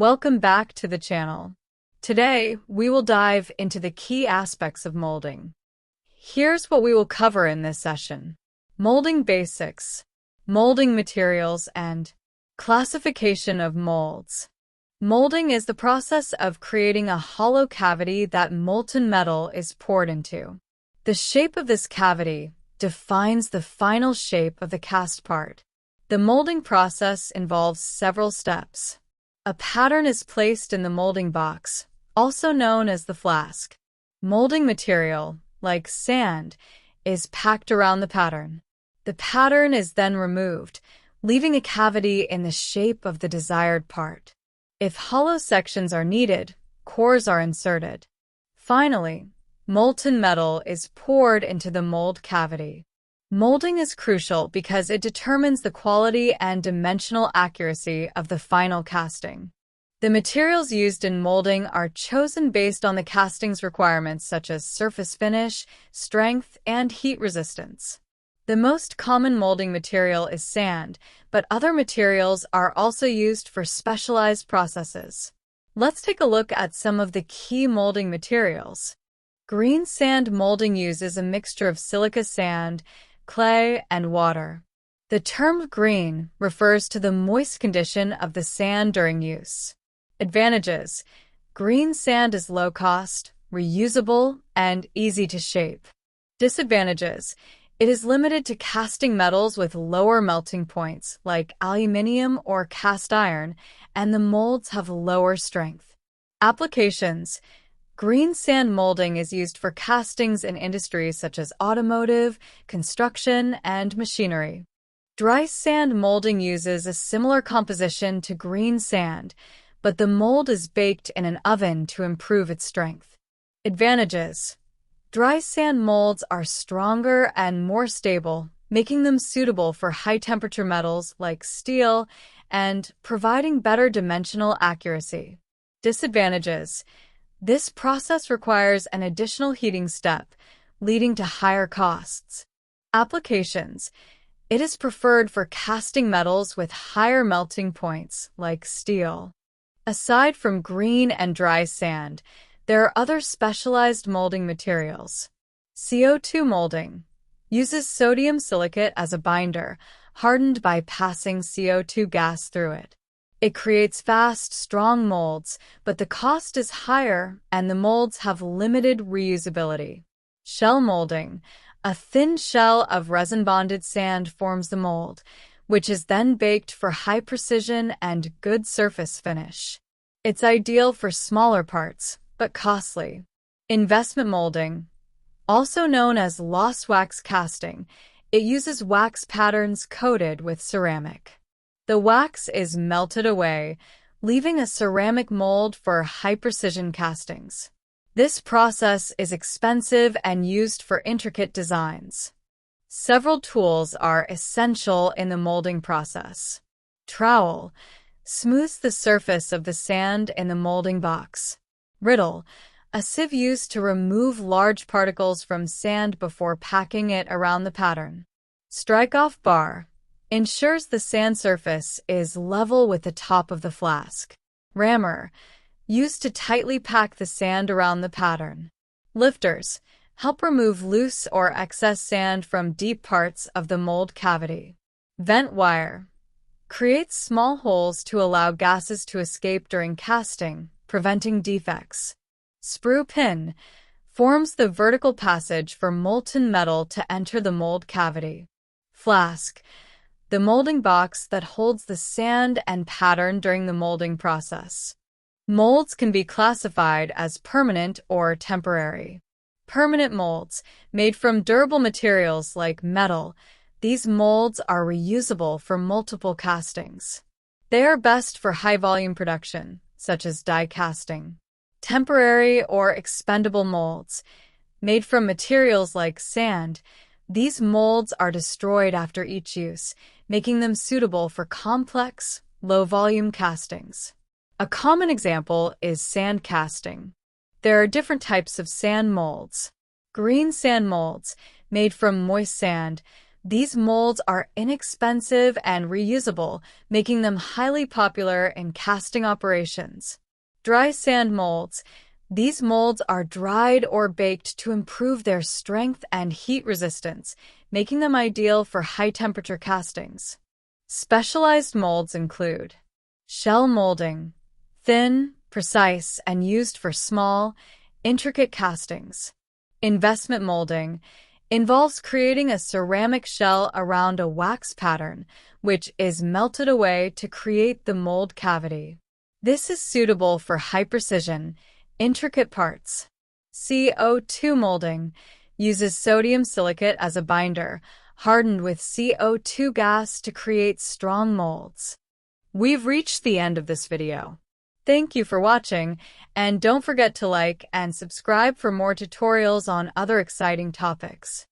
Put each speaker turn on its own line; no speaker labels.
Welcome back to the channel. Today, we will dive into the key aspects of molding. Here's what we will cover in this session: molding basics, molding materials, and classification of molds. Molding is the process of creating a hollow cavity that molten metal is poured into. The shape of this cavity defines the final shape of the cast part. The molding process involves several steps. A pattern is placed in the molding box, also known as the flask. Molding material, like sand, is packed around the pattern. The pattern is then removed, leaving a cavity in the shape of the desired part. If hollow sections are needed, cores are inserted. Finally, molten metal is poured into the mold cavity. Molding is crucial because it determines the quality and dimensional accuracy of the final casting. The materials used in molding are chosen based on the casting's requirements such as surface finish, strength, and heat resistance. The most common molding material is sand, but other materials are also used for specialized processes. Let's take a look at some of the key molding materials. Green sand molding uses a mixture of silica sand, clay, and water. The term green refers to the moist condition of the sand during use. Advantages: green sand is low cost, reusable, and easy to shape. Disadvantages: it is limited to casting metals with lower melting points like aluminium or cast iron, and the molds have lower strength. Applications: green sand molding is used for castings in industries such as automotive, construction, and machinery. Dry sand molding uses a similar composition to green sand, but the mold is baked in an oven to improve its strength. Advantages: dry sand molds are stronger and more stable, making them suitable for high-temperature metals like steel and providing better dimensional accuracy. Disadvantages: this process requires an additional heating step, leading to higher costs. Applications: it is preferred for casting metals with higher melting points, like steel. Aside from green and dry sand, there are other specialized molding materials. CO2 molding uses sodium silicate as a binder, hardened by passing CO2 gas through it. It creates fast, strong molds, but the cost is higher and the molds have limited reusability. Shell molding: a thin shell of resin-bonded sand forms the mold, which is then baked for high precision and good surface finish. It's ideal for smaller parts, but costly. Investment molding, also known as lost wax casting, it uses wax patterns coated with ceramic. The wax is melted away, leaving a ceramic mold for high-precision castings. This process is expensive and used for intricate designs. Several tools are essential in the molding process. Trowel smooths the surface of the sand in the molding box. Riddle, a sieve used to remove large particles from sand before packing it around the pattern. Strike-off bar ensures the sand surface is level with the top of the flask. Rammer, used to tightly pack the sand around the pattern. Lifters help remove loose or excess sand from deep parts of the mold cavity. Vent wire creates small holes to allow gases to escape during casting, preventing defects. Sprue pin forms the vertical passage for molten metal to enter the mold cavity. Flask, the molding box that holds the sand and pattern during the molding process. Molds can be classified as permanent or temporary. Permanent molds, made from durable materials like metal, these molds are reusable for multiple castings. They are best for high-volume production, such as die casting. Temporary or expendable molds, made from materials like sand, these molds are destroyed after each use, making them suitable for complex, low-volume castings. A common example is sand casting. There are different types of sand molds. Green sand molds, made from moist sand, These molds are inexpensive and reusable, making them highly popular in casting operations. Dry sand molds. These molds are dried or baked to improve their strength and heat resistance, making them ideal for high-temperature castings. Specialized molds include shell molding, thin, precise, and used for small, intricate castings. Investment molding involves creating a ceramic shell around a wax pattern, which is melted away to create the mold cavity. This is suitable for high-precision, intricate parts. CO2 molding uses sodium silicate as a binder, hardened with CO2 gas to create strong molds. We've reached the end of this video. Thank you for watching, and don't forget to like and subscribe for more tutorials on other exciting topics.